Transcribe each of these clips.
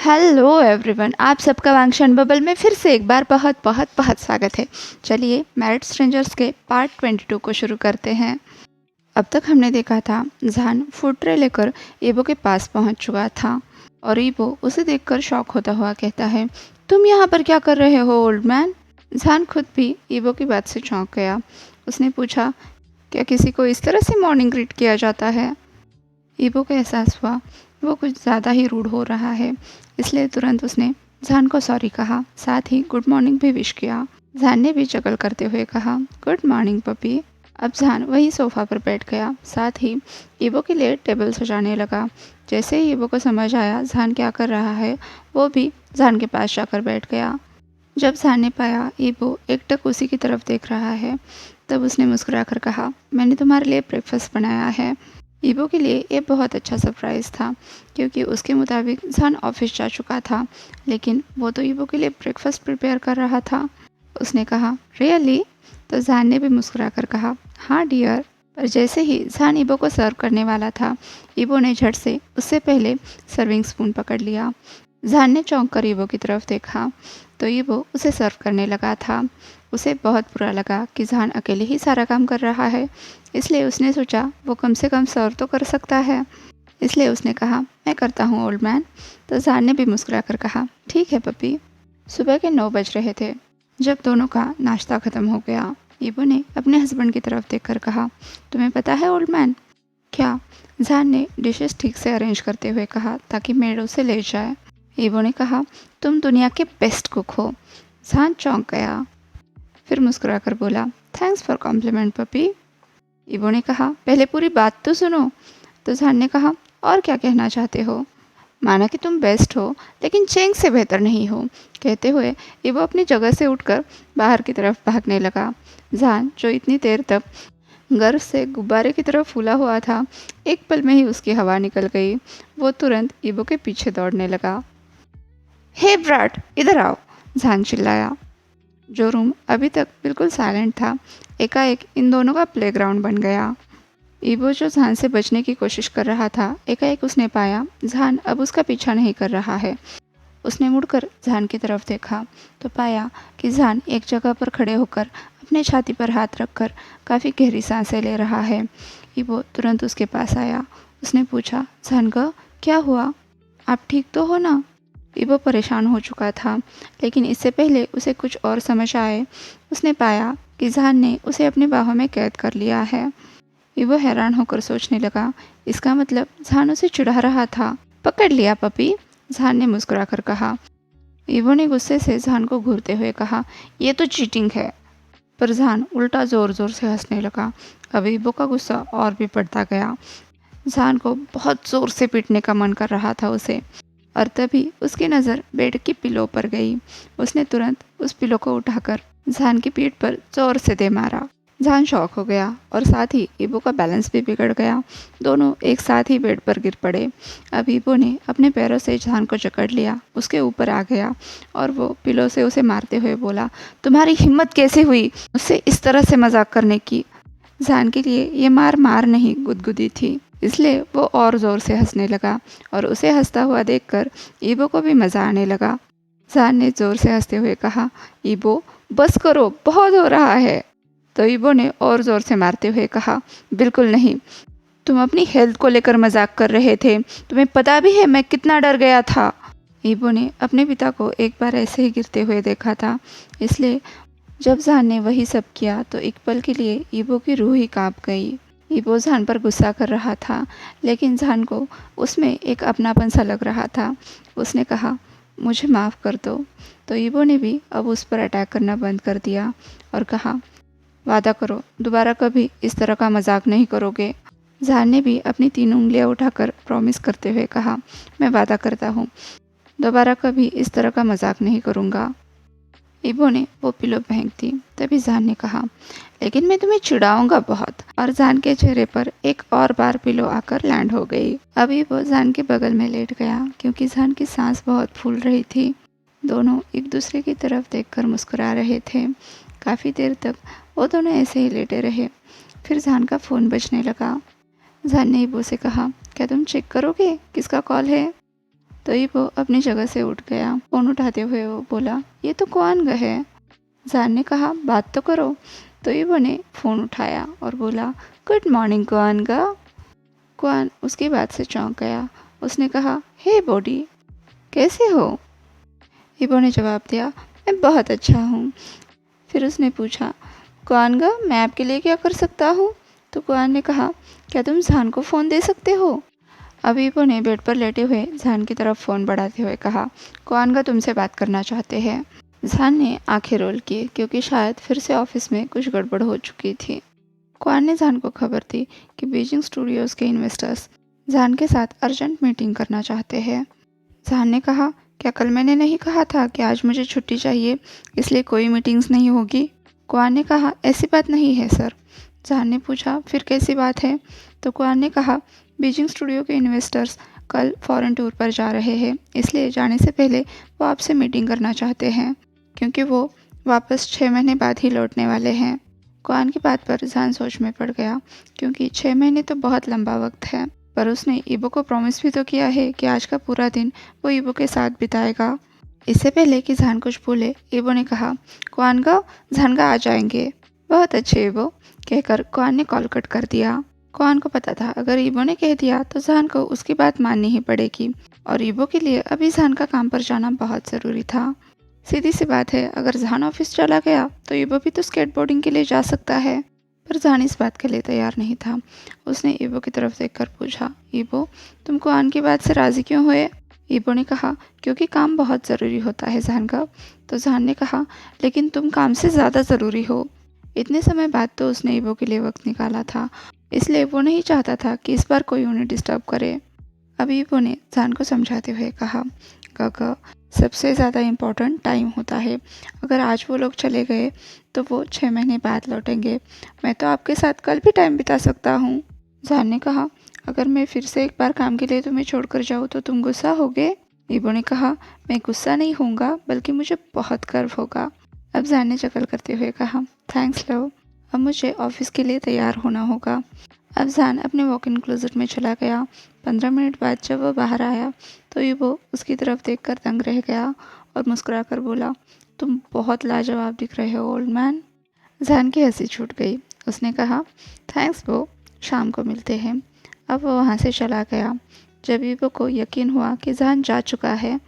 Hello everyone, आप सबका वांगशन bubble में फिर से एक बार बहुत बहुत बहुत स्वागत है। चलिए मैरिड स्ट्रेंजर्स के पार्ट 22 को शुरू करते हैं। अब तक हमने देखा था जान फूड ट्रे लेकर ईबो के पास पहुंच चुका था और ईबो उसे देखकर शॉक होता हुआ कहता है, तुम यहाँ पर क्या कर रहे हो ओल्ड मैन? जान खुद भी ईबो की बात से चौंक गया। उसने पूछा, क्या किसी को इस तरह से मॉर्निंग ग्रीट किया जाता है? ईबो को एहसास हुआ वो कुछ ज़्यादा ही रूड हो रहा है, इसलिए तुरंत उसने जान को सॉरी कहा, साथ ही गुड मॉर्निंग भी विश किया। जान ने भी चकल करते हुए कहा, गुड मॉर्निंग पपी। अब जान वही सोफा पर बैठ गया, साथ ही ईबो के लिए टेबल सजाने लगा। जैसे ही ईबो को समझ आया जान क्या कर रहा है, वो भी जान के पास जाकर बैठ गया। जब जान ने पाया ईबो एकटक उसी की तरफ देख रहा है, तब उसने मुस्कुराकर कहा, मैंने तुम्हारे लिए ब्रेकफास्ट बनाया है। ईबो के लिए ये बहुत अच्छा सरप्राइज़ था, क्योंकि उसके मुताबिक जान ऑफिस जा चुका था, लेकिन वो तो ईबो के लिए ब्रेकफास्ट प्रिपेयर कर रहा था। उसने कहा, रियली? तो जान ने भी मुस्कुराकर कहा, हाँ डियर। पर जैसे ही जान ईबो को सर्व करने वाला था, ईबो ने झट से उससे पहले सर्विंग स्पून पकड़ लिया। जान ने चौंक कर ईबो की तरफ देखा तो ईबो उसे सर्व करने लगा था। उसे बहुत बुरा लगा कि जान अकेले ही सारा काम कर रहा है, इसलिए उसने सोचा वो कम से कम सर्व तो कर सकता है। इसलिए उसने कहा, मैं करता हूँ ओल्ड मैन। तो जान ने भी मुस्कुराकर कहा, ठीक है पपी। सुबह के 9 बज रहे थे जब दोनों का नाश्ता ख़त्म हो गया। ईबो ने अपने हस्बैंड की तरफ देखकर कहा, तुम्हें पता है ओल्ड मैन? क्या? जान ने डिशेस ठीक से अरेंज करते हुए कहा ताकि मेड उसे ले जाए। ईबो ने कहा, तुम दुनिया के बेस्ट कुक हो। जान चौंक गया, फिर मुस्कुराकर बोला, थैंक्स फॉर कॉम्प्लीमेंट पपी। ईबो ने कहा, पहले पूरी बात तो सुनो। तो जान ने कहा, और क्या कहना चाहते हो? माना कि तुम बेस्ट हो, लेकिन चेंग से बेहतर नहीं हो। कहते हुए ईबो अपनी जगह से उठकर बाहर की तरफ भागने लगा। जान, जो इतनी देर तक गर्व से गुब्बारे की तरफ फूला हुआ था, एक पल में ही उसकी हवा निकल गई। वो तुरंत ईबो के पीछे दौड़ने लगा। हे ब्राट, इधर आओ, जान चिल्लाया। जो रूम अभी तक बिल्कुल साइलेंट था, एकाएक इन दोनों का प्लेग्राउंड बन गया। ईबो जो जान से बचने की कोशिश कर रहा था, एकाएक उसने पाया जान अब उसका पीछा नहीं कर रहा है। उसने मुड़कर जान की तरफ देखा तो पाया कि जान एक जगह पर खड़े होकर अपने छाती पर हाथ रखकर काफ़ी गहरी सांसें ले रहा है। ईबो तुरंत उसके पास आया। उसने पूछा, जान का क्या हुआ? आप ठीक तो हो ना? ईबो परेशान हो चुका था, लेकिन इससे पहले उसे कुछ और समझ आए, उसने पाया कि जान ने उसे अपनी बाहों में कैद कर लिया है। ईबो हैरान होकर सोचने लगा, इसका मतलब जान उसे चिढ़ा रहा था। पकड़ लिया पपी, जान ने मुस्कुराकर कहा। ईबो ने गुस्से से जान को घूरते हुए कहा, ये तो चीटिंग है। पर जान उल्टा ज़ोर ज़ोर से हंसने लगा। अब ईबो का गुस्सा और भी बढ़ता गया। जान को बहुत ज़ोर से पीटने का मन कर रहा था उसे, और तभी उसकी नज़र बेड की पिलो पर गई। उसने तुरंत उस पिलो को उठाकर जान की पीठ पर जोर से दे मारा। जान शॉक हो गया और साथ ही ईबो का बैलेंस भी बिगड़ गया। दोनों एक साथ ही बेड पर गिर पड़े। अब ईबो ने अपने पैरों से जान को जकड़ लिया, उसके ऊपर आ गया और वो पिलो से उसे मारते हुए बोला, तुम्हारी हिम्मत कैसे हुई उससे इस तरह से मजाक करने की? जान के लिए ये मार मार नहीं गुदगुदी थी, इसलिए वो और ज़ोर से हंसने लगा और उसे हंसता हुआ देखकर ईबो को भी मज़ा आने लगा। जान ने ज़ोर से हंसते हुए कहा, ईबो बस करो, बहुत हो रहा है। तो ईबो ने और ज़ोर से मारते हुए कहा, बिल्कुल नहीं, तुम अपनी हेल्थ को लेकर मजाक कर रहे थे, तुम्हें पता भी है मैं कितना डर गया था। ईबो ने अपने पिता को एक बार ऐसे ही गिरते हुए देखा था, इसलिए जब जान ने वही सब किया तो एक पल के लिए ईबो की रूह ही कांप गई। ईबो जान पर गुस्सा कर रहा था, लेकिन जान को उसमें एक अपनापन सा लग रहा था। उसने कहा, मुझे माफ़ कर दो। तो ईबो ने भी अब उस पर अटैक करना बंद कर दिया और कहा, वादा करो दोबारा कभी इस तरह का मजाक नहीं करोगे। जान ने भी अपनी 3 उंगलियां उठाकर प्रॉमिस करते हुए कहा, मैं वादा करता हूँ, दोबारा कभी इस तरह का मजाक नहीं करूँगा। ईबो ने वो पिलो फेंक दी। तभी जान ने कहा, लेकिन मैं तुम्हें चिढ़ाऊंगा बहुत। और जान के चेहरे पर एक और बार पिलो आकर लैंड हो गई। अभी वो जान के बगल में लेट गया, क्योंकि जान की सांस बहुत फूल रही थी। दोनों एक दूसरे की तरफ देखकर मुस्कुरा रहे थे। काफ़ी देर तक वो दोनों ऐसे ही लेटे रहे। फिर जान का फ़ोन बजने लगा। जान ने ईबो से कहा, क्या तुम चेक करोगे किसका कॉल है? तो ईबो अपनी जगह से उठ गया। फ़ोन उठाते हुए वो बोला, ये तो क्वान है। जान ने कहा, बात तो करो। तो ईबो ने फ़ोन उठाया और बोला, गुड मॉर्निंग क्वान गा। क्वान उसकी बात से चौंक गया। उसने कहा, हे बॉडी, कैसे हो? ईबो ने जवाब दिया, मैं बहुत अच्छा हूँ। फिर उसने पूछा, क्वान गा, मैं आपके लिए क्या कर सकता हूँ? तो क्वान ने कहा, क्या तुम जान को फ़ोन दे सकते हो? अब ईबो ने बेड पर लेटे हुए जान की तरफ फ़ोन बढ़ाते हुए कहा, क्वान गा तुमसे बात करना चाहते हैं। जान ने आंखें रोल की क्योंकि शायद फिर से ऑफिस में कुछ गड़बड़ हो चुकी थी। क्वान ने जान को खबर दी कि बीजिंग स्टूडियोज़ के इन्वेस्टर्स जान के साथ अर्जेंट मीटिंग करना चाहते हैं। जान ने कहा, क्या कल मैंने नहीं कहा था कि आज मुझे छुट्टी चाहिए, इसलिए कोई मीटिंग्स नहीं होगी? क्वान ने कहा, ऐसी बात नहीं है सर। जान ने पूछा, फिर कैसी बात है? तो क्वान ने कहा, बीजिंग स्टूडियो के इन्वेस्टर्स कल फॉरेन टूर पर जा रहे हैं, इसलिए जाने से पहले वो आपसे मीटिंग करना चाहते हैं, क्योंकि वो वापस 6 महीने बाद ही लौटने वाले हैं। क्वान की बात पर जान सोच में पड़ गया, क्योंकि 6 महीने तो बहुत लंबा वक्त है, पर उसने ईबो को प्रॉमिस भी तो किया है कि आज का पूरा दिन वो ईबो के साथ बिताएगा। इससे पहले कि जान कुछ बोले, ईबो ने कहा, क्वान गा, जानगा आ जाएंगे। बहुत अच्छे ईबो, कहकर क्वान ने कॉल कट कर दिया। क्वान को पता था अगर ईबो ने कह दिया तो जान को उसकी बात माननी ही पड़ेगी, और ईबो के लिए अभी जान का काम पर जाना बहुत ज़रूरी था। सीधी सी बात है, अगर जान ऑफिस चला गया तो ईबो भी तो स्केटबोर्डिंग के लिए जा सकता है। पर जान इस बात के लिए तैयार नहीं था। उसने ईबो की तरफ देखकर पूछा, ईबो, तुम क्वान की बात से राज़ी क्यों हुए? ईबो ने कहा, क्योंकि काम बहुत ज़रूरी होता है जान का। तो जान ने कहा, लेकिन तुम काम से ज़्यादा ज़रूरी हो। इतने समय बाद तो उसने ईबो के लिए वक्त निकाला था, इसलिए वो नहीं चाहता था कि इस बार कोई उन्हें डिस्टर्ब करे। अभी ईबो ने जान को समझाते हुए कहा, काका, सबसे ज़्यादा इम्पोर्टेंट टाइम होता है। अगर आज वो लोग चले गए तो वो 6 महीने बाद लौटेंगे। मैं तो आपके साथ कल भी टाइम बिता सकता हूँ। जान ने कहा, अगर मैं फिर से एक बार काम के लिए तुम्हें छोड़कर जाऊँ तो तुम गुस्सा होगे? ईबो ने कहा, मैं गुस्सा नहीं होऊंगा, बल्कि मुझे बहुत गर्व होगा। अब जान ने शक्ल करते हुए कहा, थैंक्स लव, अब मुझे ऑफिस के लिए तैयार होना होगा। अब जान अपने वॉक इन क्लोजेट में चला गया। 15 मिनट बाद जब वह बाहर आया तो ईबो उसकी तरफ देखकर दंग रह गया और मुस्कुराकर बोला, तुम बहुत लाजवाब दिख रहे हो ओल्ड मैन। जान की हंसी छूट गई। उसने कहा, थैंक्स बो, शाम को मिलते हैं। अब वो वहाँ से चला गया। जब ईबो को यकीन हुआ कि जान जा चुका है,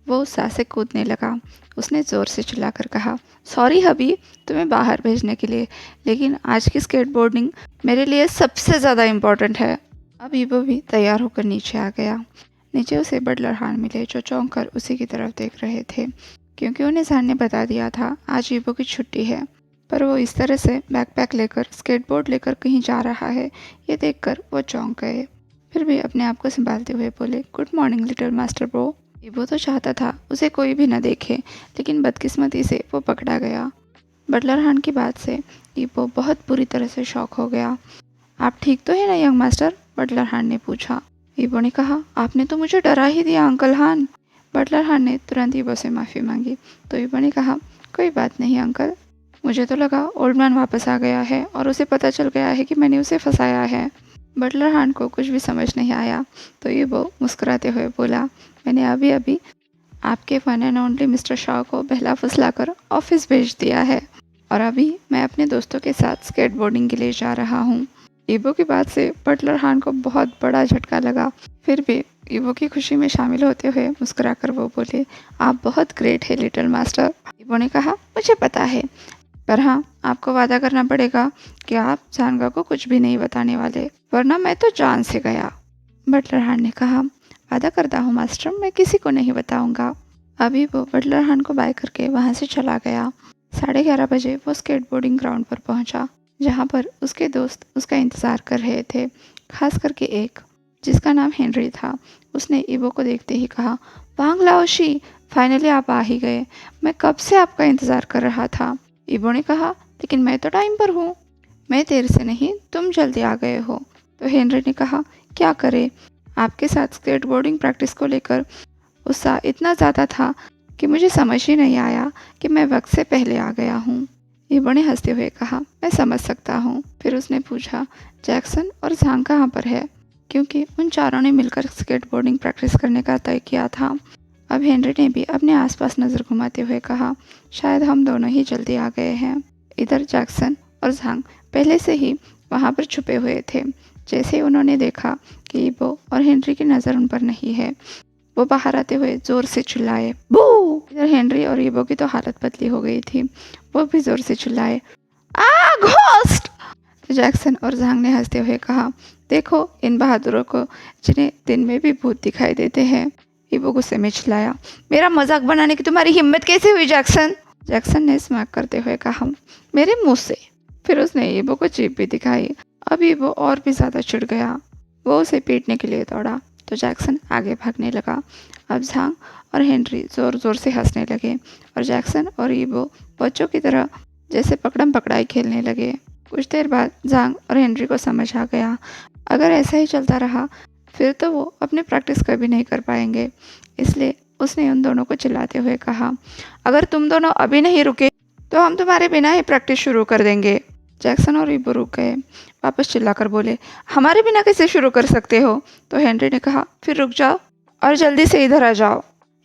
वो उत्साह से कूदने लगा। उसने ज़ोर से चिल्लाकर कहा, सॉरी हबी, तुम्हें बाहर भेजने के लिए, लेकिन आज की स्केटबोर्डिंग मेरे लिए सबसे ज़्यादा इम्पोर्टेंट है। अब ईबो भी तैयार होकर नीचे आ गया। नीचे उसे बटलर हान मिले, जो चौंक कर उसी की तरफ देख रहे थे, क्योंकि उन्हें जान ने बता दिया था आज ईबो की छुट्टी है। पर वो इस तरह से बैकपैक लेकर स्केटबोर्ड लेकर कहीं जा रहा है, ये देखकर वो चौंक गए। फिर भी अपने आप को संभालते हुए बोले, good morning little master bro. ईबो तो चाहता था उसे कोई भी न देखे, लेकिन बदकिस्मती से वो पकड़ा गया। बटलर हान की बात से ईबो बहुत बुरी तरह से शॉक हो गया। आप ठीक तो है ना यंग मास्टर? बटलर हान ने पूछा। ईबो ने कहा, आपने तो मुझे डरा ही दिया अंकल हान। बटलर हान ने तुरंत ईबो से माफ़ी मांगी। तो ईबो ने कहा, कोई बात नहीं अंकल, मुझे तो लगा ओल्ड मैन वापस आ गया है और उसे पता चल गया है कि मैंने उसे फंसाया है। बटलर हान को कुछ भी समझ नहीं आया। तो ईबो मुस्कुराते हुए बोला, मैंने अभी अभी आपके one and only mister Shah को बहला फुसला कर ऑफिस भेज दिया है, और अभी मैं अपने दोस्तों के साथ स्केटबोर्डिंग के लिए जा रहा हूँ। ईबो की बात से बटलर हान को बहुत बड़ा झटका लगा। फिर भी ईबो की खुशी में शामिल होते हुए मुस्कुराकर वो बोले, आप बहुत ग्रेट है लिटिल मास्टर। ईबो ने कहा, मुझे पता है, पर हाँ, आपको वादा करना पड़ेगा कि आप जानगा को कुछ भी नहीं बताने वाले, वरना मैं तो जान से गया। बटलर हान ने कहा, वादा करता हूँ मास्टर, मैं किसी को नहीं बताऊंगा। अभी वो बटलर हान को बाय करके वहाँ से चला गया। 11:30 बजे वो स्केटबोर्डिंग ग्राउंड पर पहुँचा, जहाँ पर उसके दोस्त उसका इंतज़ार कर रहे थे, खास करके एक जिसका नाम हेनरी था। उसने ईबो को देखते ही कहा, वांग लाओशी, फाइनली आप आ ही गए, मैं कब से आपका इंतज़ार कर रहा था। ईबो ने कहा, लेकिन मैं तो टाइम पर हूँ। मैं देर से नहीं, तुम जल्दी आ गए हो। तो हेनरी ने कहा, क्या करे, आपके साथ स्केटबोर्डिंग प्रैक्टिस को लेकर उत्साह इतना ज़्यादा था कि मुझे समझ ही नहीं आया कि मैं वक्त से पहले आ गया हूँ। ईबो ने हंसते हुए कहा, मैं समझ सकता हूँ। फिर उसने पूछा, जैक्सन और झांग कहाँ पर है? क्योंकि उन चारों ने मिलकर स्केटबोर्डिंग प्रैक्टिस करने का तय किया था। अब हेनरी ने भी अपने आसपास नज़र घुमाते हुए कहा, शायद हम दोनों ही जल्दी आ गए हैं। इधर जैक्सन और झांग पहले से ही वहाँ पर छुपे हुए थे। जैसे ही उन्होंने देखा कि ईबो और हेनरी की नज़र उन पर नहीं है, वो बाहर आते हुए जोर से चिल्लाए, बू! इधर हेनरी और ईबो की तो हालत बदली हो गई थी। वो भी जोर से चिल्लाए, आ घोस्ट! तो जैक्सन और झांग ने हंसते हुए कहा, देखो इन बहादुरों को जिन्हें दिन में भी भूत दिखाई देते हैं। ईबो गुस्से में चिल्लाया, मेरा मजाक बनाने की तुम्हारी हिम्मत कैसे हुई जैक्सन? जैक्सन ने स्मैक करते हुए कहा, मेरे मुंह से। फिर उसने ईबो को जीभ भी दिखाई। अब ईबो और भी ज्यादा चिढ़ गया। वो उसे पीटने के लिए दौड़ा तो जैक्सन आगे भागने लगा। अब झांग और हेनरी जोर जोर से हंसने लगे और जैक्सन और ईबो बच्चों की तरह जैसे पकड़म पकड़ाई खेलने लगे। कुछ देर बाद झांग और हेनरी को समझ आ गया, अगर ऐसा ही चलता रहा फिर तो वो अपनी प्रैक्टिस कभी नहीं कर पाएंगे। इसलिए उसने उन दोनों को चिल्लाते हुए कहा, अगर तुम दोनों अभी नहीं रुके तो हम तुम्हारे बिना ही प्रैक्टिस शुरू कर देंगे। जैक्सन और ईबो रुक गए। वापस चिल्लाकर बोले, हमारे बिना कैसे शुरू कर सकते हो? तो हेनरी ने कहा, फिर रुक जाओ और जल्दी से इधर आ जाओ।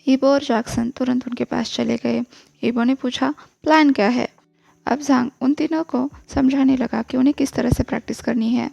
ईबो और जैक्सन तुरंत उनके पास चले गए। ईबो ने पूछा, प्लान क्या है? अब झांग उन तीनों को समझाने लगा कि उन्हें किस तरह से प्रैक्टिस करनी है।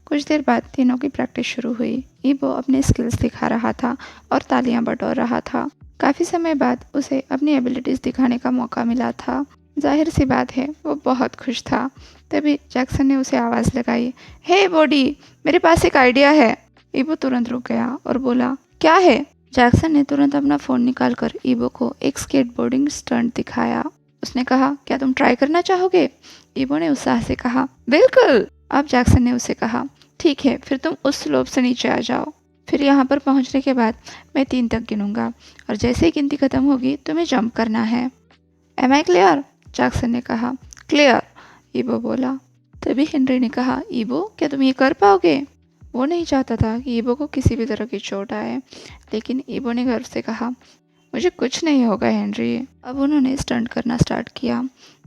कुछ देर बाद तीनों की प्रैक्टिस शुरू हुई। ईबो अपने स्किल्स दिखा रहा था और तालियां बटोर रहा था। काफ़ी समय बाद उसे अपनी एबिलिटीज़ दिखाने का मौका मिला था। जाहिर सी बात है वो बहुत खुश था। तभी जैक्सन ने उसे आवाज़ लगाई, हे बॉडी, मेरे पास एक आइडिया है। ईबो तुरंत रुक गया और बोला, क्या है? जैक्सन ने तुरंत अपना फ़ोन निकालकर ईबो को एक स्केटबोर्डिंग स्टंट दिखाया। उसने कहा, क्या तुम ट्राई करना चाहोगे? ईबो ने उत्साह से कहा, बिल्कुल। अब जैक्सन ने उसे कहा, ठीक है, फिर तुम उस स्लोप से नीचे आ जाओ। फिर यहाँ पर पहुँचने के बाद मैं 3 तक गिनूंगा और जैसे ही गिनती खत्म होगी तुम्हें जंप करना है। M I clear? जैक्सन ने कहा, क्लियर, ईबो बोला। तभी हेनरी ने कहा, ईबो क्या तुम ये कर पाओगे? वो नहीं चाहता था कि ईबो को किसी भी तरह की चोट आए, लेकिन ईबो ने गर्व से कहा, मुझे कुछ नहीं होगा हेनरी। अब उन्होंने स्टंट करना स्टार्ट किया।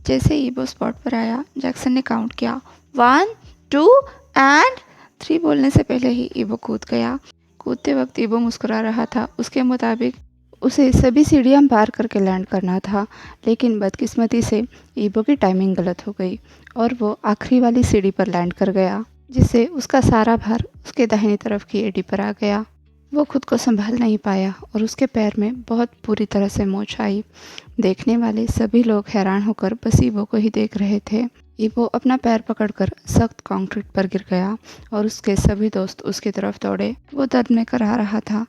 जैसे ईबो स्पॉट पर आया, जैक्सन ने काउंट किया, 1 2 एंड 3 बोलने से पहले ही ईबो कूद गया। कूदते वक्त ईबो मुस्कुरा रहा था। उसके मुताबिक उसे सभी सीढ़ियां पार करके लैंड करना था, लेकिन बदकिस्मती से ईबो की टाइमिंग गलत हो गई और वो आखिरी वाली सीढ़ी पर लैंड कर गया, जिससे उसका सारा भार उसके दाहिनी तरफ की एड़ी पर आ गया। वो खुद को संभाल नहीं पाया और उसके पैर में बहुत बुरी तरह से मोच आई। देखने वाले सभी लोग हैरान होकर बस ईबो को ही देख रहे थे। ईबो अपना पैर पकड़कर सख्त कंक्रीट पर गिर गया और उसके सभी दोस्त उसकी तरफ दौड़े। वो दर्द में कराह रहा था।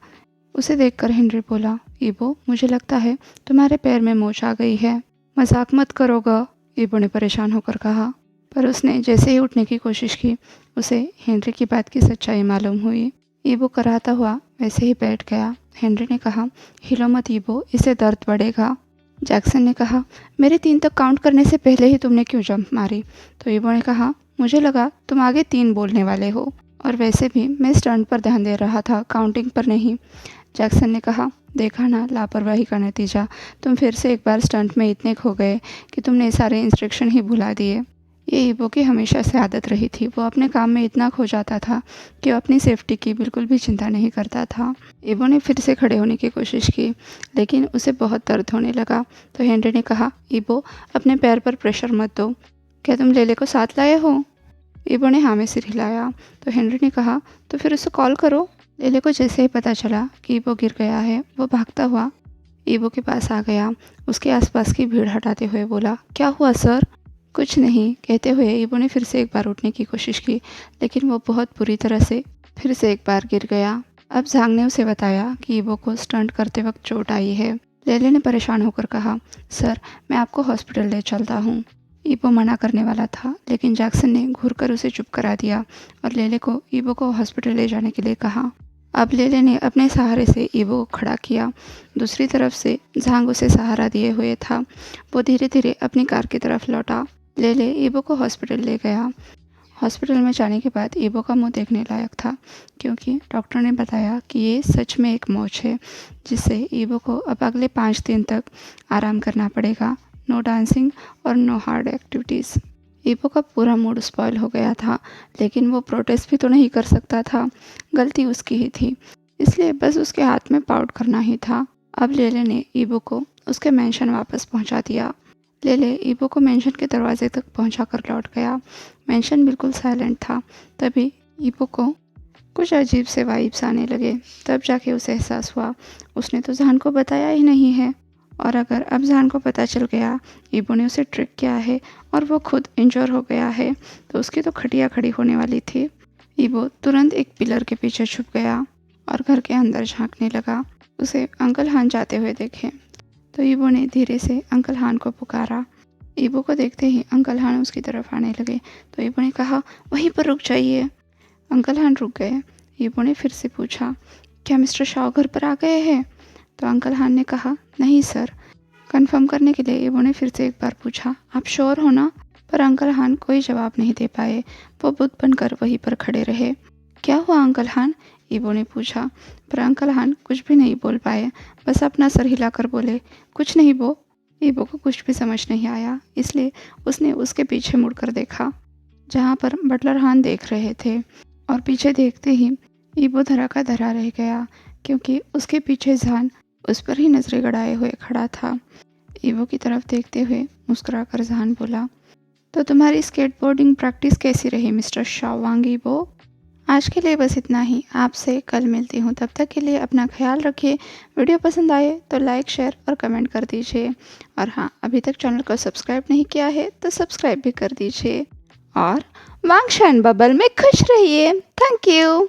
उसे देखकर हेनरी बोला, ईबो, मुझे लगता है तुम्हारे पैर में मोच आ गई है। मजाक मत करोगा, ईबो ने परेशान होकर कहा। पर उसने जैसे ही उठने की कोशिश की, उसे हेनरी की बात की सच्चाई मालूम हुई। ईबो कराहता हुआ वैसे ही बैठ गया। हेनरी ने कहा, हिलो मत ईबो, इससे दर्द बढ़ेगा। जैक्सन ने कहा, मेरे 3 तक काउंट करने से पहले ही तुमने क्यों जंप मारी? तो ईबो ने कहा, मुझे लगा तुम आगे 3 बोलने वाले हो और वैसे भी मैं स्टंट पर ध्यान दे रहा था, काउंटिंग पर नहीं। जैक्सन ने कहा, देखा ना लापरवाही का नतीजा, तुम फिर से एक बार स्टंट में इतने खो गए कि तुमने सारे इंस्ट्रक्शन ही भुला दिए। ये ईबो की हमेशा से आदत रही थी। वो अपने काम में इतना खो जाता था कि वो अपनी सेफ्टी की बिल्कुल भी चिंता नहीं करता था। ईबो ने फिर से खड़े होने की कोशिश की, लेकिन उसे बहुत दर्द होने लगा। तो हेनरी ने कहा, ईबो, अपने पैर पर प्रेशर मत दो। क्या तुम लेले को साथ लाए हो? ईबो ने हाँ में सिर हिलाया। तो हेनरी ने कहा, तो फिर उसे कॉल करो। लेले को जैसे ही पता चला कि ईबो गिर गया है, वो भागता हुआ ईबो के पास आ गया। उसके आसपास की भीड़ हटाते हुए बोला, क्या हुआ सर? कुछ नहीं, कहते हुए ईबो ने फिर से एक बार उठने की कोशिश की, लेकिन वो बहुत बुरी तरह से फिर से एक बार गिर गया। अब झांग ने उसे बताया कि ईबो को स्टंट करते वक्त चोट आई है। लेले ने परेशान होकर कहा, सर, मैं आपको हॉस्पिटल ले चलता हूँ। ईबो मना करने वाला था, लेकिन जैक्सन ने घूरकर उसे चुप करा दिया और लेले को ईबो को हॉस्पिटल ले जाने के लिए कहा। अब लेले ने अपने सहारे से ईबो को खड़ा किया। दूसरी तरफ से झांग उसे सहारा दिए हुए था। वो धीरे धीरे अपनी कार की तरफ लौटा। लेले ईबो को हॉस्पिटल ले गया। हॉस्पिटल में जाने के बाद ईबो का मुंह देखने लायक था, क्योंकि डॉक्टर ने बताया कि ये सच में एक मोच है, जिससे ईबो को अब अगले 5 दिन तक आराम करना पड़ेगा। नो डांसिंग और नो हार्ड एक्टिविटीज़। ईबो का पूरा मूड स्पॉइल हो गया था, लेकिन वो प्रोटेस्ट भी तो नहीं कर सकता था। गलती उसकी ही थी, इसलिए बस उसके हाथ में पाउट करना ही था। अब लेले ने ईबो को उसके मेंशन वापस पहुंचा दिया। लेले ईबो को मेंशन के दरवाजे तक पहुंचा कर लौट गया। मेंशन बिल्कुल साइलेंट था। तभी ईबो को कुछ अजीब से वाइब्स आने लगे। तब जाके उसे एहसास हुआ उसने तो जहान को बताया ही नहीं है, और अगर अब जहान को पता चल गया ईबो ने उसे ट्रिक किया है और वो खुद इंजोर हो गया है, तो उसकी तो खटिया खड़ी होने वाली थी। ईबो तुरंत एक पिलर के पीछे छुप गया और घर के अंदर झांकने लगा। उसे अंकल हान जाते हुए देखे तो ईबो ने धीरे से अंकल हान को पुकारा। ईबो को देखते ही अंकल हान उसकी तरफ आने लगे तो ईबो ने कहा, वहीं पर रुक जाइए। अंकल हान रुक गए। ईबो ने फिर से पूछा, क्या मिस्टर शाह घर पर आ गए हैं? तो अंकल हान ने कहा, नहीं सर। कंफर्म करने के लिए ईबो ने फिर से एक बार पूछा, आप श्योर हो ना? पर अंकल हान कोई जवाब नहीं दे पाए। वो बुत बनकर वहीं पर खड़े रहे। क्या हुआ अंकल हान? ईबो ने पूछा। पर अंकल हान कुछ भी नहीं बोल पाए, बस अपना सर हिलाकर बोले, कुछ नहीं बो। ईबो को कुछ भी समझ नहीं आया, इसलिए उसने उसके पीछे मुड़कर देखा, जहाँ पर बटलर हान देख रहे थे। और पीछे देखते ही ईबो धरा का धरा रह गया, क्योंकि उसके पीछे जहान उस पर ही नजरें गड़ाए हुए खड़ा था। ईबो की तरफ देखते हुए मुस्कुराकर जहान बोला, तो तुम्हारी स्केटबोर्डिंग प्रैक्टिस कैसी रही मिस्टर शाओवांग ईबो? आज के लिए बस इतना ही। आपसे कल मिलती हूँ, तब तक के लिए अपना ख्याल रखिए। वीडियो पसंद आए तो लाइक, शेयर और कमेंट कर दीजिए। और हाँ, अभी तक चैनल को सब्सक्राइब नहीं किया है तो सब्सक्राइब भी कर दीजिए। और वांगशन बबल में खुश रहिए। Thank you.